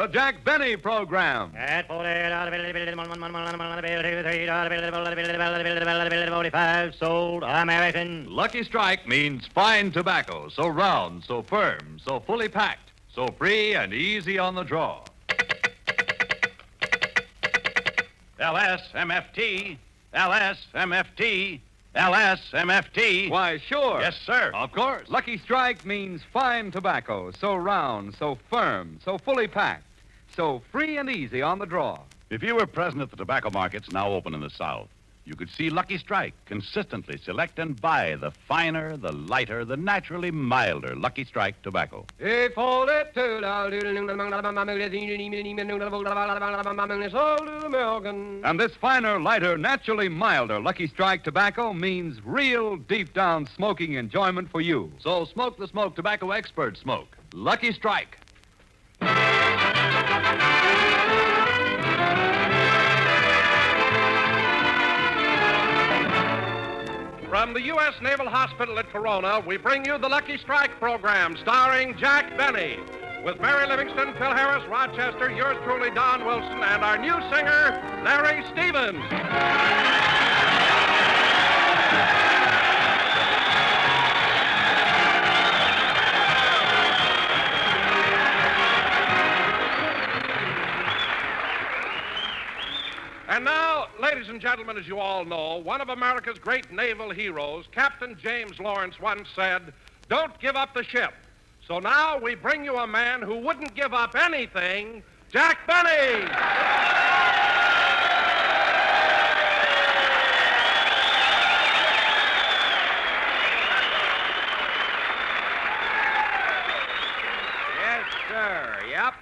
The Jack Benny Program. At 45 sold American. Lucky Strike means fine tobacco, so round, so firm, so fully packed, so free and easy on the draw. LSMFT, LSMFT, LSMFT. Why, sure. Yes, sir. Of course. Lucky Strike means fine tobacco, so round, so firm, so fully packed, so free and easy on the draw. If you were present at the tobacco markets now open in the South, you could see Lucky Strike consistently select and buy the finer, the lighter, the naturally milder Lucky Strike tobacco. And this finer, lighter, naturally milder Lucky Strike tobacco means real, deep-down smoking enjoyment for you. So smoke the smoke tobacco experts smoke. Lucky Strike. From the U.S. Naval Hospital at Corona, we bring you the Lucky Strike program starring Jack Benny. With Mary Livingston, Phil Harris, Rochester, yours truly, Don Wilson, and our new singer, Larry Stevens. And now, ladies and gentlemen, as you all know, one of America's great naval heroes, Captain James Lawrence, once said, "Don't give up the ship." So now we bring you a man who wouldn't give up anything, Jack Benny.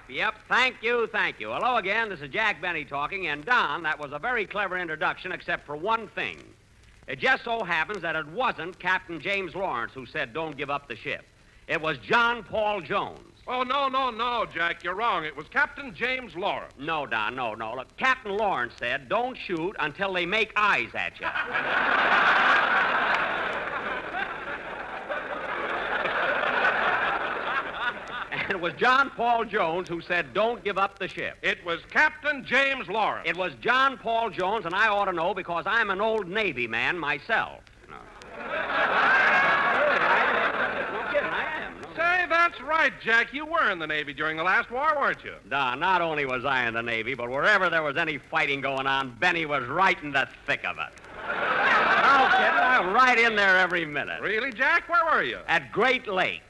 Yep. Thank you. Hello again. This is Jack Benny talking. And, Don, that was a very clever introduction, except for one thing. It just so happens that it wasn't Captain James Lawrence who said, "Don't give up the ship." It was John Paul Jones. Oh, no, Jack, you're wrong. It was Captain James Lawrence. No, Don, no. Look, Captain Lawrence said, "Don't shoot until they make eyes at you." And it was John Paul Jones who said, "Don't give up the ship." It was Captain James Lawrence. It was John Paul Jones, and I ought to know because I'm an old Navy man myself. No kidding, I am. No. Say, that's right, Jack. You were in the Navy during the last war, weren't you? Don, not only was I in the Navy, but wherever there was any fighting going on, Benny was right in the thick of it. No kidding, I was right in there every minute. Really, Jack? Where were you? At Great Lakes.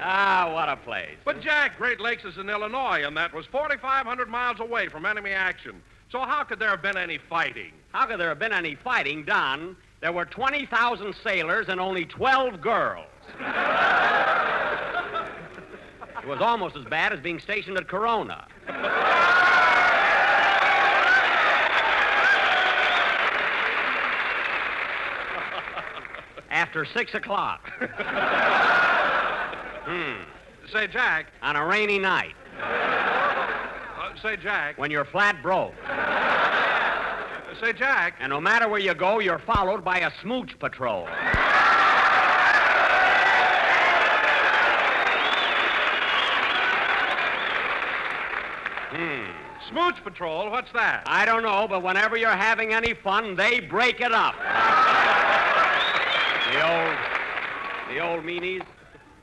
Ah, what a place. But, Jack, Great Lakes is in Illinois, and that was 4,500 miles away from enemy action. So how could there have been any fighting? How could there have been any fighting, Don? There were 20,000 sailors and only 12 girls. It was almost as bad as being stationed at Corona. After 6 o'clock. Say, Jack. On a rainy night. Say, Jack. When you're flat broke. Say, Jack. And no matter where you go, you're followed by a smooch patrol. Smooch patrol? What's that? I don't know, but whenever you're having any fun, they break it up. The old meanies.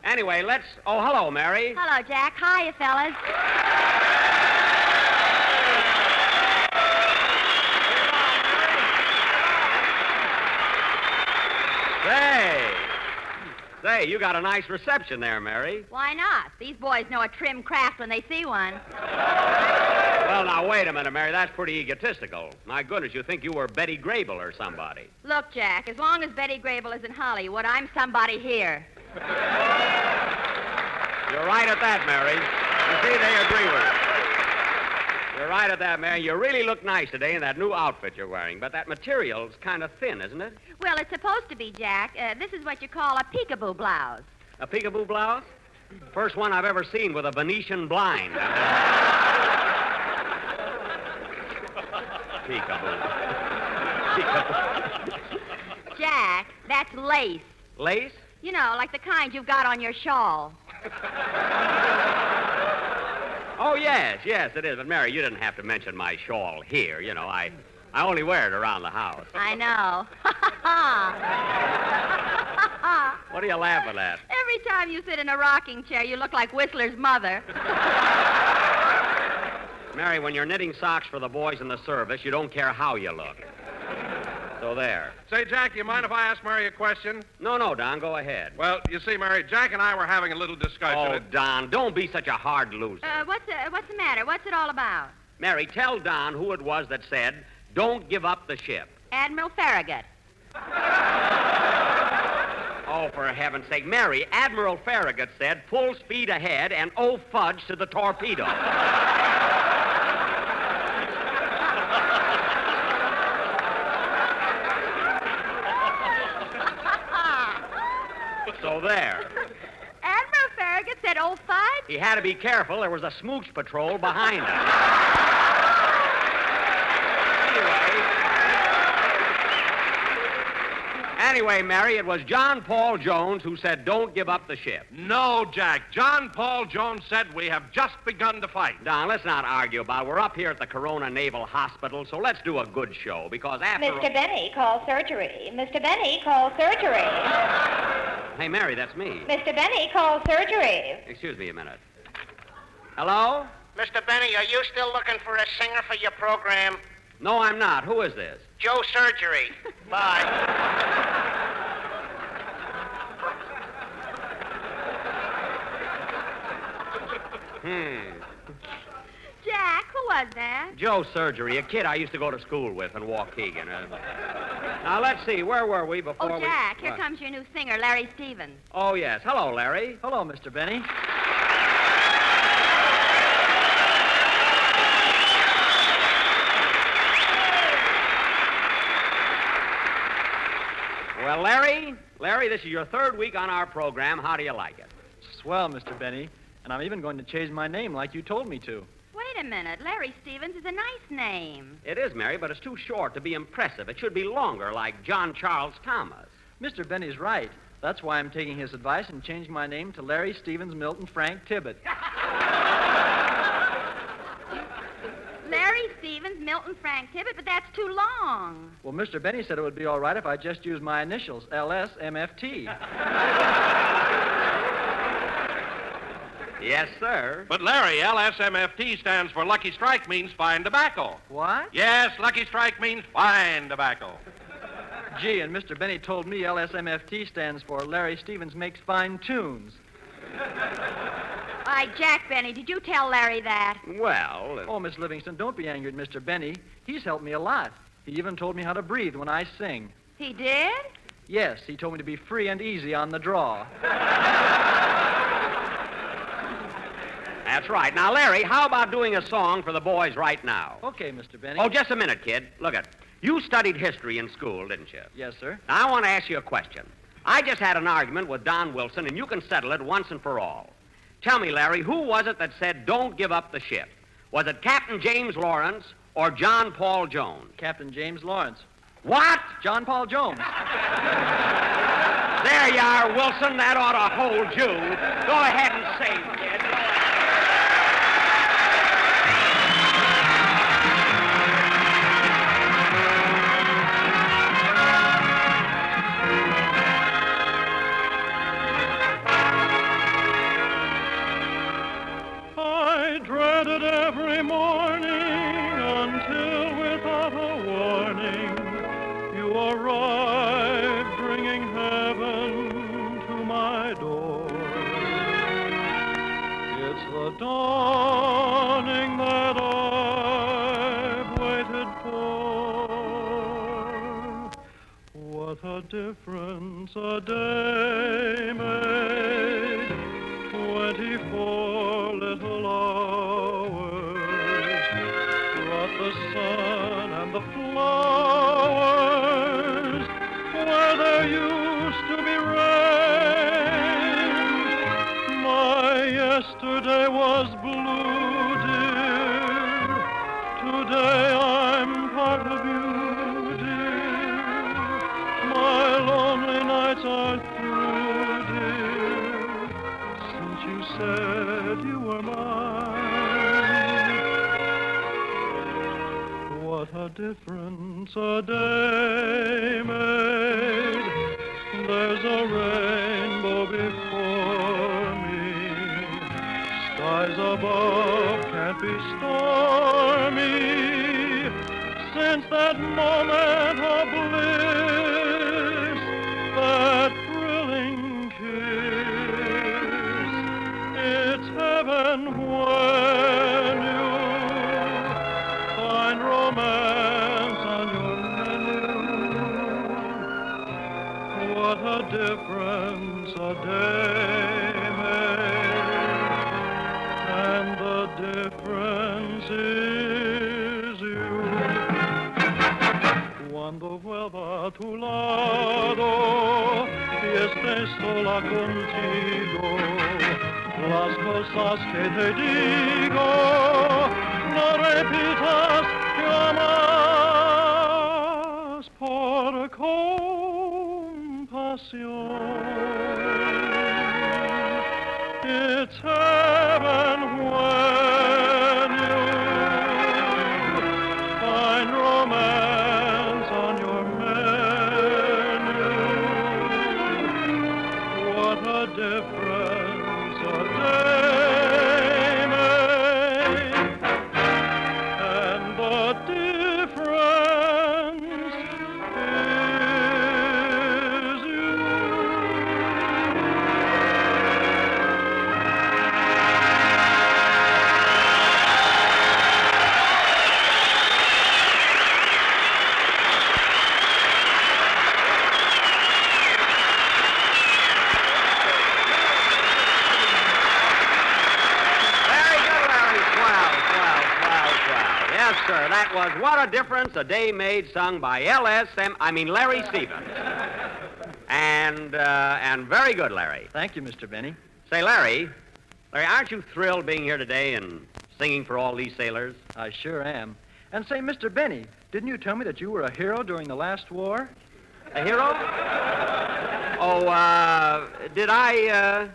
Anyway, let's... Oh, hello, Mary. Hello, Jack. Hiya, fellas. Say, you got a nice reception there, Mary. Why not? These boys know a trim craft when they see one. Well, now, wait a minute, Mary. That's pretty egotistical. My goodness, you think you were Betty Grable or somebody. Look, Jack, as long as Betty Grable is in Hollywood, I'm somebody here. You're right at that, Mary. You see, they agree with you. You're right at that, Mary. You really look nice today in that new outfit you're wearing, but that material's kind of thin, isn't it? Well, it's supposed to be, Jack. This is what you call a peekaboo blouse. A peekaboo blouse? First one I've ever seen with a Venetian blind. Peekaboo. Jack, that's lace. Lace? You know, like the kind you've got on your shawl. Oh, yes, it is. But, Mary, you didn't have to mention my shawl here. You know, I only wear it around the house. I know. What are you laughing at? Every time you sit in a rocking chair, you look like Whistler's mother. Mary, when you're knitting socks for the boys in the service, you don't care how you look. So there. Say, Jack, do you mind if I ask Mary a question? No, Don, go ahead. Well, you see, Mary, Jack and I were having a little discussion. Oh, Don, don't be such a hard loser. What's the matter? What's it all about? Mary, tell Don who it was that said, don't give up the ship. Admiral Farragut. Oh, for heaven's sake. Mary, Admiral Farragut said, full speed ahead and oh fudge to the torpedo. So there. Admiral Farragut said, oh, fudge? He had to be careful. There was a smooch patrol behind him. Anyway, Mary, it was John Paul Jones who said, don't give up the ship. No, Jack. John Paul Jones said we have just begun to fight. Don, let's not argue about it. We're up here at the Corona Naval Hospital, so let's do a good show, because after Mr. Benny, call surgery. Mr. Benny, call surgery. Hey, Mary, that's me. Mr. Benny, call surgery. Excuse me a minute. Hello? Mr. Benny, are you still looking for a singer for your program? No, I'm not. Who is this? Joe Surgery. Bye. Jack, who was that? Joe Surgery, a kid I used to go to school with in Waukegan. Now, let's see. Where were we before Oh, Jack, here What? comes your new singer, Larry Stevens. Oh, yes. Hello, Larry. Hello, Mr. Benny. Well, Larry, this is your third week on our program. How do you like it? Swell, Mr. Benny. And I'm even going to change my name like you told me to. Wait a minute. Larry Stevens is a nice name. It is, Mary, but it's too short to be impressive. It should be longer, like John Charles Thomas. Mr. Benny's right. That's why I'm taking his advice and changing my name to Larry Stevens Milton Frank Tibbet. Larry Stevens, Milton Frank Tibbet, but that's too long. Well, Mr. Benny said it would be all right if I just used my initials, LSMFT. Yes, sir. But, Larry, LSMFT stands for Lucky Strike means fine tobacco. What? Yes, Lucky Strike means fine tobacco. Gee, and Mr. Benny told me LSMFT stands for Larry Stevens Makes Fine Tunes. Why, Jack Benny, did you tell Larry that? Well... Oh, Miss Livingston, don't be angry at Mr. Benny. He's helped me a lot. He even told me how to breathe when I sing. He did? Yes, he told me to be free and easy on the draw. That's right. Now, Larry, how about doing a song for the boys right now? Okay, Mr. Benny. Oh, just a minute, kid. Look it. You studied history in school, didn't you? Yes, sir. Now, I want to ask you a question. I just had an argument with Don Wilson, and you can settle it once and for all. Tell me, Larry, who was it that said, don't give up the ship? Was it Captain James Lawrence or John Paul Jones? Captain James Lawrence. What? John Paul Jones. There you are, Wilson. That ought to hold you. Go ahead and sing, kid. Go ahead. I dreaded every morning until without a warning you arrived bringing heaven to my door. It's the dawning that I've waited for. What a difference a day made. 24 little hours brought the sun and the flowers where there used to be rain. My yesterday was blue, dear. Today I'm part of you, dear. My lonely nights are through. said you were mine. What a difference a day made. There's a rainbow before me. Skies above can't be stormy. Since that moment of bliss, that thrilling kiss, it's heaven when you find romance on your menu. What a difference a day makes, and the difference is you. Cuando vuelva a tu lado y esté sola contigo, las cosas que te digo, no repitas jamás por compasión. It's heaven when you find romance on your menu. What a difference a day makes, and the difference is you. Very good, Larry. Swell. Yes, sir. That was What a Difference a Day Made, sung by Larry Stevens. And very good, Larry. Thank you, Mr. Benny. Say, Larry, aren't you thrilled being here today and singing for all these sailors? I sure am. And say, Mr. Benny, didn't you tell me that you were a hero during the last war? A hero? Oh, did I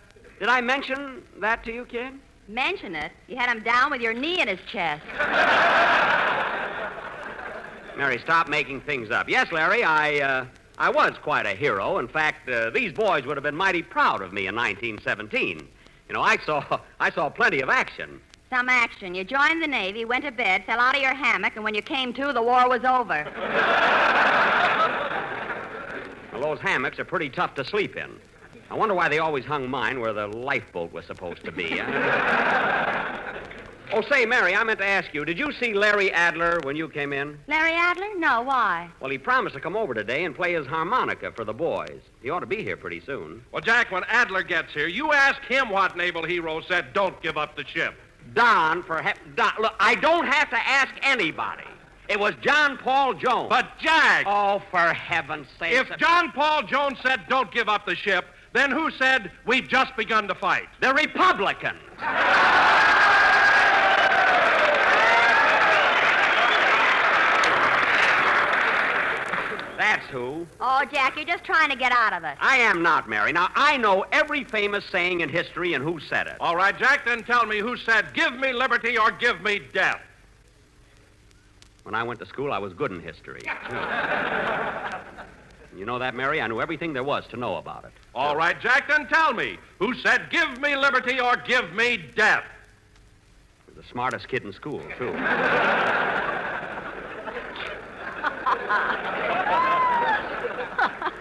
mention that to you, kid? Mention it. You had him down with your knee in his chest. Mary, stop making things up. Yes, Larry, I was quite a hero. In fact, these boys would have been mighty proud of me in 1917. You know, I saw plenty of action. Some action. You joined the Navy, went to bed, fell out of your hammock, and when you came to, the war was over. Well, those hammocks are pretty tough to sleep in. I wonder why they always hung mine where the lifeboat was supposed to be. Oh, say, Mary, I meant to ask you, did you see Larry Adler when you came in? Larry Adler? No, why? Well, he promised to come over today and play his harmonica for the boys. He ought to be here pretty soon. Well, Jack, when Adler gets here, you ask him what naval hero said, don't give up the ship. Don, look, I don't have to ask anybody. It was John Paul Jones. But, Jack! Oh, for heaven's sake. If John Paul Jones said, don't give up the ship, then who said, we've just begun to fight? The Republicans. That's who. Oh, Jack, you're just trying to get out of it. I am not, Mary. Now, I know every famous saying in history and who said it. All right, Jack, then tell me who said, give me liberty or give me death. When I went to school, I was good in history. You know that, Mary? I knew everything there was to know about it. All right, Jack, then tell me who said, give me liberty or give me death. He was the smartest kid in school, too.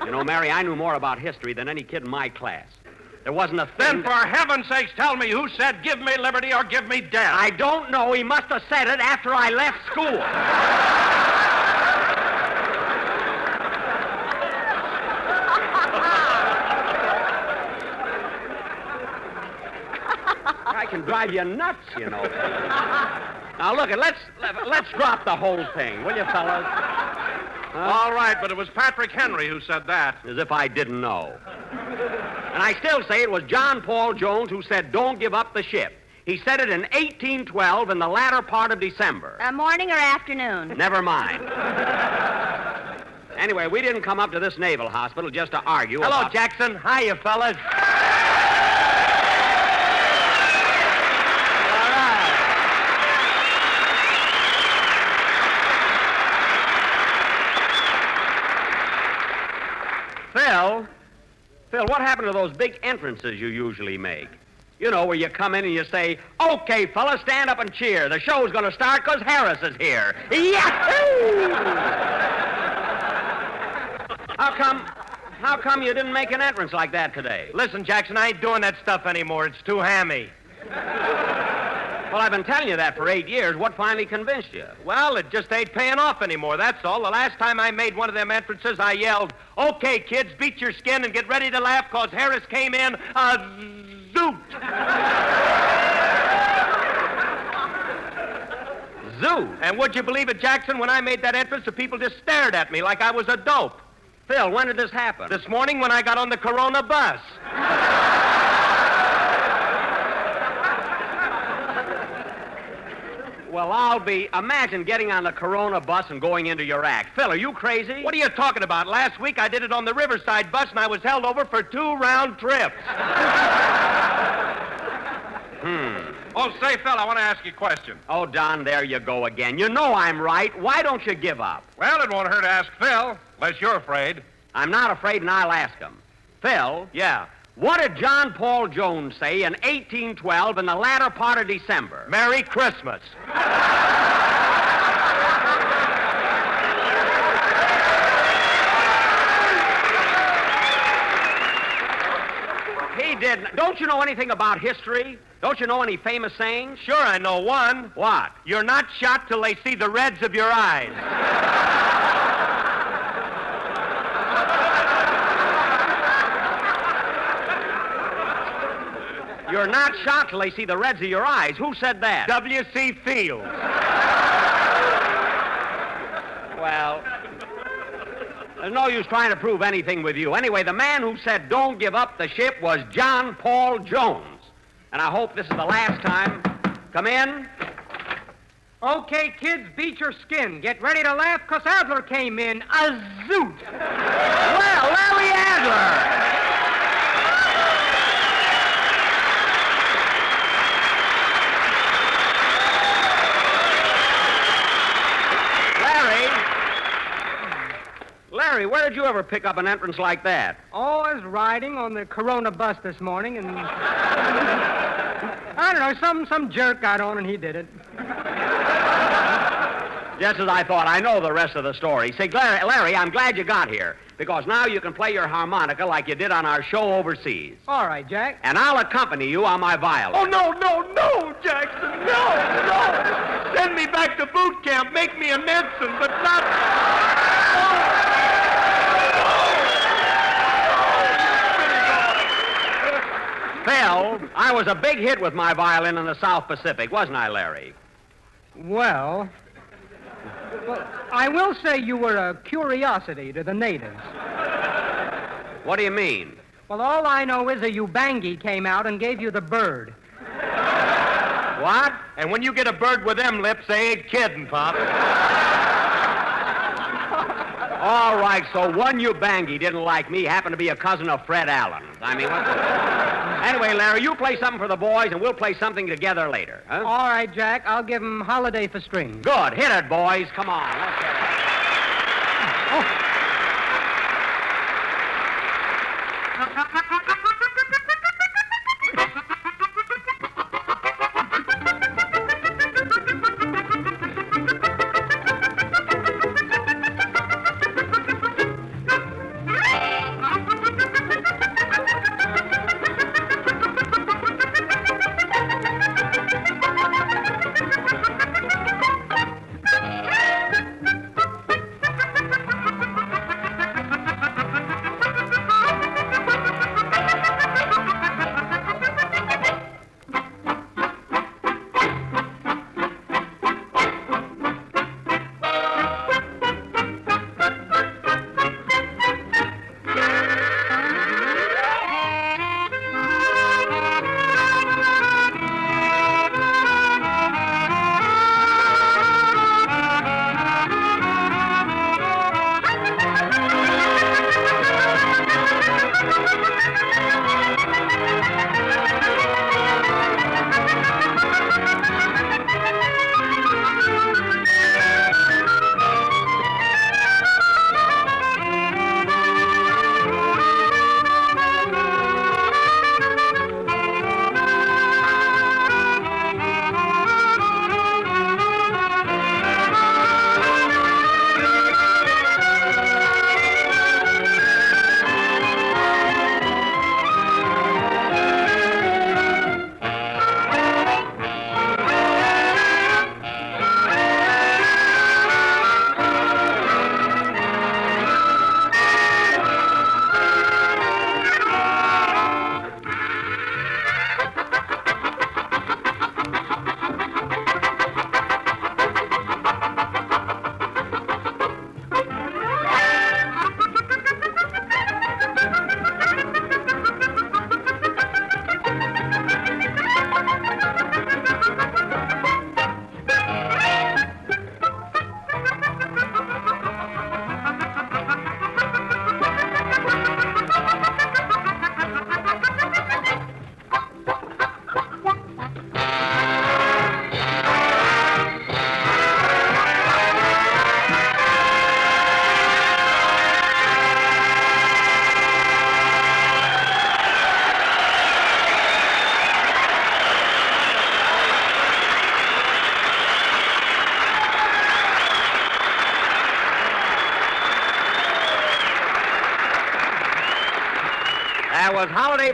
You know, Mary, I knew more about history than any kid in my class. There wasn't a thing... Then, for heaven's sakes, tell me who said, give me liberty or give me death. I don't know. He must have said it after I left school. I can drive you nuts, you know. Now, look, let's drop the whole thing, will you, fellas? All right, but it was Patrick Henry who said that. As if I didn't know. And I still say it was John Paul Jones who said, don't give up the ship. He said it in 1812 in the latter part of December. Morning or afternoon? Never mind. Anyway, we didn't come up to this naval hospital just to argue Hello, about... Jackson. Hiya, fellas. Phil, what happened to those big entrances you usually make? You know, where you come in and you say, "Okay, fellas, stand up and cheer. The show's going to start because Harris is here." Yahoo! How come you didn't make an entrance like that today? Listen, Jackson, I ain't doing that stuff anymore. It's too hammy. Well, I've been telling you that for 8 years. What finally convinced you? Well, it just ain't paying off anymore, that's all. The last time I made one of them entrances, I yelled, "Okay, kids, beat your skin and get ready to laugh, 'cause Harris came in a zoot." Zoo? And would you believe it, Jackson, when I made that entrance, the people just stared at me like I was a dope. Phil, when did this happen? This morning when I got on the Corona bus. Well, imagine getting on the Corona bus and going into your act. Phil, are you crazy? What are you talking about? Last week I did it on the Riverside bus and I was held over for 2 round trips. Oh, say, Phil, I want to ask you a question. Oh, Don, there you go again. You know I'm right. Why don't you give up? Well, it won't hurt to ask Phil, unless you're afraid. I'm not afraid, and I'll ask him. Phil? Yeah. What did John Paul Jones say in 1812 in the latter part of December? Merry Christmas. He didn't. Don't you know anything about history? Don't you know any famous sayings? Sure, I know one. What? You're not shot till they see the reds of your eyes. You're not shot till they see the reds of your eyes. Who said that? W.C. Fields. Well, there's no use trying to prove anything with you. Anyway, the man who said don't give up the ship was John Paul Jones. And I hope this is the last time. Come in. Okay, kids, beat your skin. Get ready to laugh, 'cause Adler came in a zoot. Well, Larry Adler. Larry, where did you ever pick up an entrance like that? Oh, I was riding on the Corona bus this morning, and I don't know, some jerk got on and he did it. Just as I thought. I know the rest of the story. Say, Larry, I'm glad you got here, because now you can play your harmonica like you did on our show overseas. All right, Jack. And I'll accompany you on my violin. Oh, no, Jackson, no. Send me back to boot camp. Make me a Nelson, but not... Phil, I was a big hit with my violin in the South Pacific, wasn't I, Larry? Well, I will say you were a curiosity to the natives. What do you mean? Well, all I know is a Ubangi came out and gave you the bird. What? And when you get a bird with them lips, they ain't kidding, Pop. All right, so one Ubangi didn't like me, happened to be a cousin of Fred Allen. I mean, what the... Anyway, Larry, you play something for the boys, and we'll play something together later. Huh? All right, Jack, I'll give 'em Holiday for Strings. Good. Hit it, boys. Come on. Let's get it.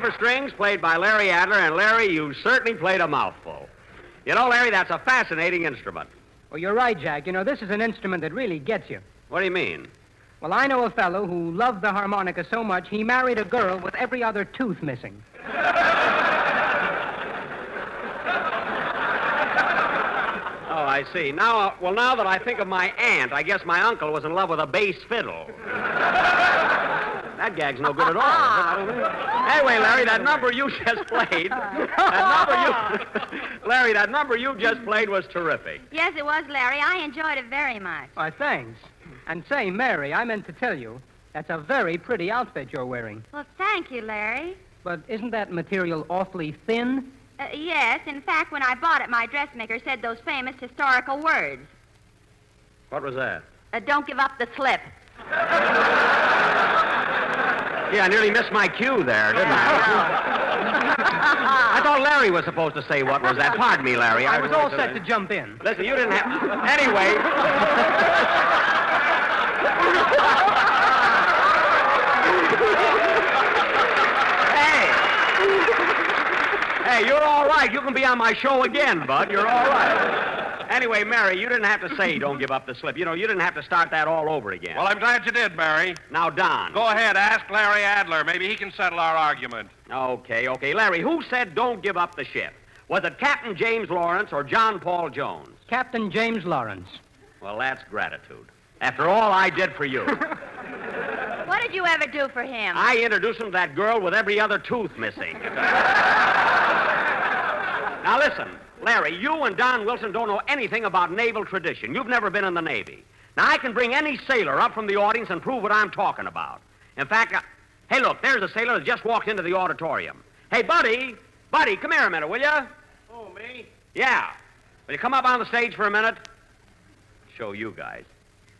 for Strings, played by Larry Adler, and Larry, you certainly played a mouthful. You know, Larry, that's a fascinating instrument. Well, you're right, Jack. You know, this is an instrument that really gets you. What do you mean? Well, I know a fellow who loved the harmonica so much he married a girl with every other tooth missing. Oh, I see. Now that I think of my aunt, I guess my uncle was in love with a bass fiddle. That gag's no good at all. Anyway, Larry, that number you just played, Larry, that number you just played was terrific. Yes, it was, Larry. I enjoyed it very much. Why, thanks. And say, Mary, I meant to tell you, that's a very pretty outfit you're wearing. Well, thank you, Larry. But isn't that material awfully thin? Yes. In fact, when I bought it, my dressmaker said those famous historical words. What was that? Don't give up the slip. Yeah, I nearly missed my cue there, didn't I? I thought Larry was supposed to say what was that. Pardon me, Larry. I was all set to jump in. Listen, you didn't have... Anyway... Hey, you're all right. You can be on my show again, bud. You're all right. Anyway, Mary, you didn't have to say don't give up the slip. You know, you didn't have to start that all over again. Well, I'm glad you did, Mary. Now, Don. Go ahead, ask Larry Adler. Maybe he can settle our argument. Okay. Larry, who said don't give up the ship? Was it Captain James Lawrence or John Paul Jones? Captain James Lawrence. Well, that's gratitude. After all I did for you. What did you ever do for him? I introduced him to that girl with every other tooth missing. Now, listen, Larry, you and Don Wilson don't know anything about naval tradition. You've never been in the Navy. Now, I can bring any sailor up from the audience and prove what I'm talking about. In fact, hey, look, there's a sailor that just walked into the auditorium. Hey, Buddy, come here a minute, will you? Oh, me? Yeah. Will you come up on the stage for a minute? Show you guys.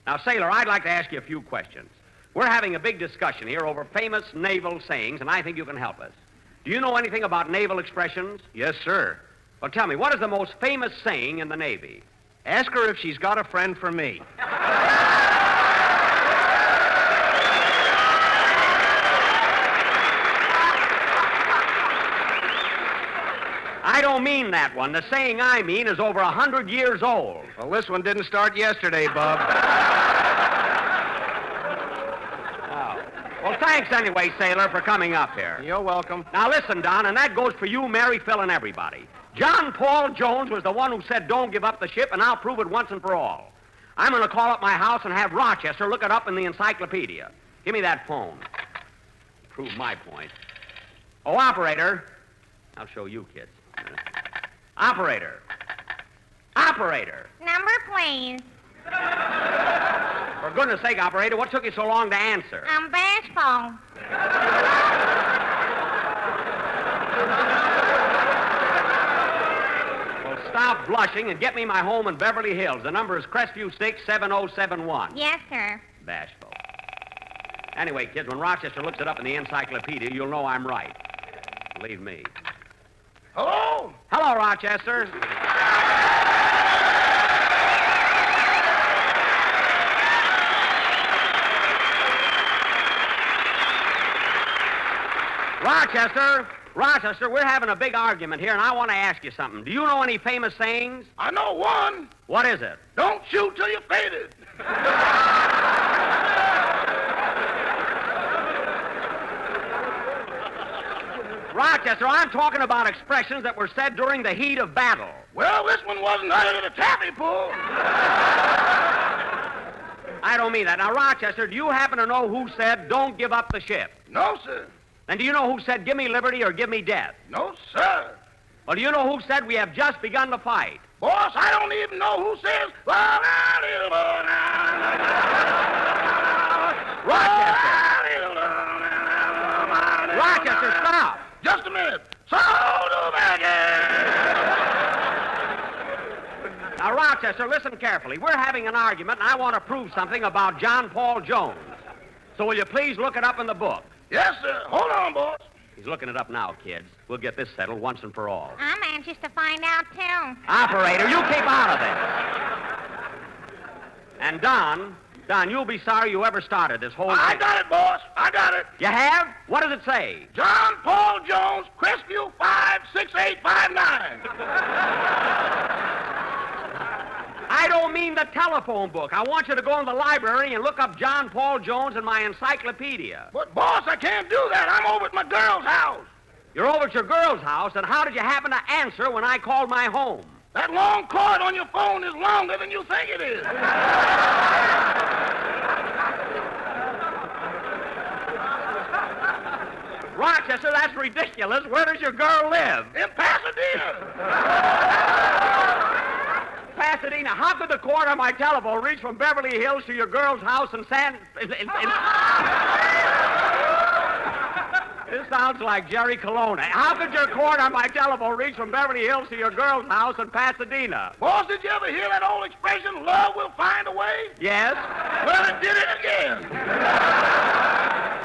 Now, sailor, I'd like to ask you a few questions. We're having a big discussion here over famous naval sayings, and I think you can help us. Do you know anything about naval expressions? Yes, sir. Well, tell me, what is the most famous saying in the Navy? Ask her if she's got a friend for me. I don't mean that one. The saying I mean is over 100 years old. Well, this one didn't start yesterday, Bub. Well, thanks anyway, sailor, for coming up here. You're welcome. Now, listen, Don, and that goes for you, Mary, Phil, and everybody. John Paul Jones was the one who said don't give up the ship, and I'll prove it once and for all. I'm going to call up my house and have Rochester look it up in the encyclopedia. Give me that phone. Prove my point. Oh, operator. I'll show you, kids. Operator. Number, please. For goodness sake, operator, what took you so long to answer? I'm bashful. Well, stop blushing and get me my home in Beverly Hills. The number is Crestview 67071. Yes, sir. Bashful. Anyway, kids, when Rochester looks it up in the encyclopedia, you'll know I'm right. Believe me. Hello? Hello, Rochester. Rochester, we're having a big argument here, and I want to ask you something. Do you know any famous sayings? I know one. What is it? Don't shoot till you're faded. Rochester, I'm talking about expressions that were said during the heat of battle. Well, this one wasn't out of the taffy pull. I don't mean that. Now, Rochester, do you happen to know who said don't give up the ship? No, sir. And do you know who said give me liberty or give me death? No, sir. Well, do you know who said we have just begun to fight? Boss, I don't even know who says... Rochester, stop. Just a minute. Now, Rochester, listen carefully. We're having an argument, and I want to prove something about John Paul Jones. So will you please look it up in the book? Yes, sir. Hold on, boss. He's looking it up now, kids. We'll get this settled once and for all. I'm anxious to find out, too. Operator, you keep out of it. And Don, Don, you'll be sorry you ever started this whole I thing. got it, boss. I got it. You have? What does it say? John Paul Jones, Crestview 56859. I don't mean the telephone book. I want you to go in the library and look up John Paul Jones in my encyclopedia. But, boss, I can't do that. I'm over at my girl's house. You're over at your girl's house, and how did you happen to answer when I called my home? That long cord on your phone is longer than you think it is. Rochester, that's ridiculous. Where does your girl live? In Pasadena. Pasadena. How could the cord on my telephone reach from Beverly Hills to your girl's house in This sounds like Jerry Colonna. How could your cord on my telephone reach from Beverly Hills to your girl's house in Pasadena? Boss, did you ever hear that old expression, love will find a way? Yes? Well, it did it again.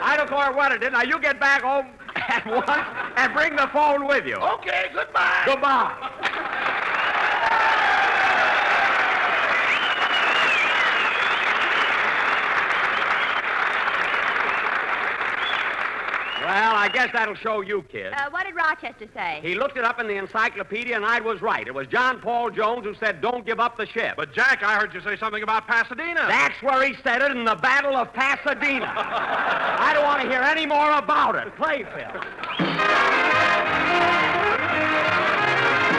I don't care what it did. Now, you get back home at once and bring the phone with you. Okay, goodbye. Goodbye. Well, I guess that'll show you, kid. What did Rochester say? He looked it up in the encyclopedia, and I was right. It was John Paul Jones who said, don't give up the ship. But, Jack, I heard you say something about Pasadena. That's where he said it, in the Battle of Pasadena. I don't want to hear any more about it. Play, Phil.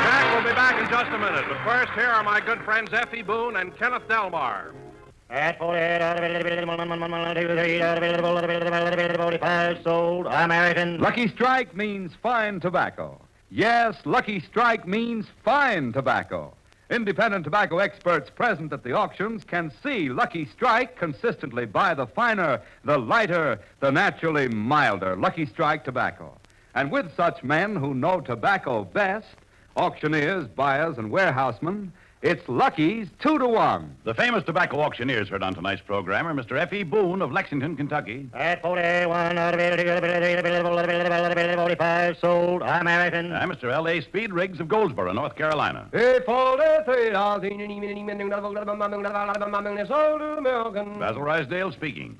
Jack will be back in just a minute. But first, here are my good friends Effie Boone and Kenneth Delmar. At 48, sold American. Lucky Strike means fine tobacco. Yes, Lucky Strike means fine tobacco. Independent tobacco experts present at the auctions can see Lucky Strike consistently buy the finer, the lighter, the naturally milder Lucky Strike tobacco. And with such men who know tobacco best, auctioneers, buyers, and warehousemen, it's Lucky's 2-to-1. The famous tobacco auctioneers heard on tonight's program are Mr. F.E. Boone of Lexington, Kentucky. At 41, 45, sold American. And Mr. L.A. Speed Riggs of Goldsboro, North Carolina. Basil Ruysdale speaking.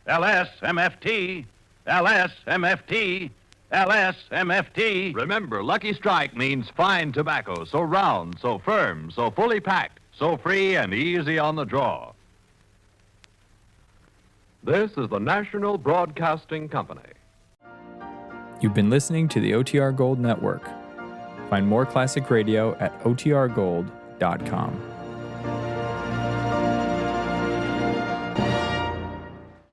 LSMFT, LSMFT, LSMFT. Remember, Lucky Strike means fine tobacco, so round, so firm, so fully packed, so free and easy on the draw. This is the National Broadcasting Company. You've been listening to the OTR Gold Network. Find more classic radio at otrgold.com.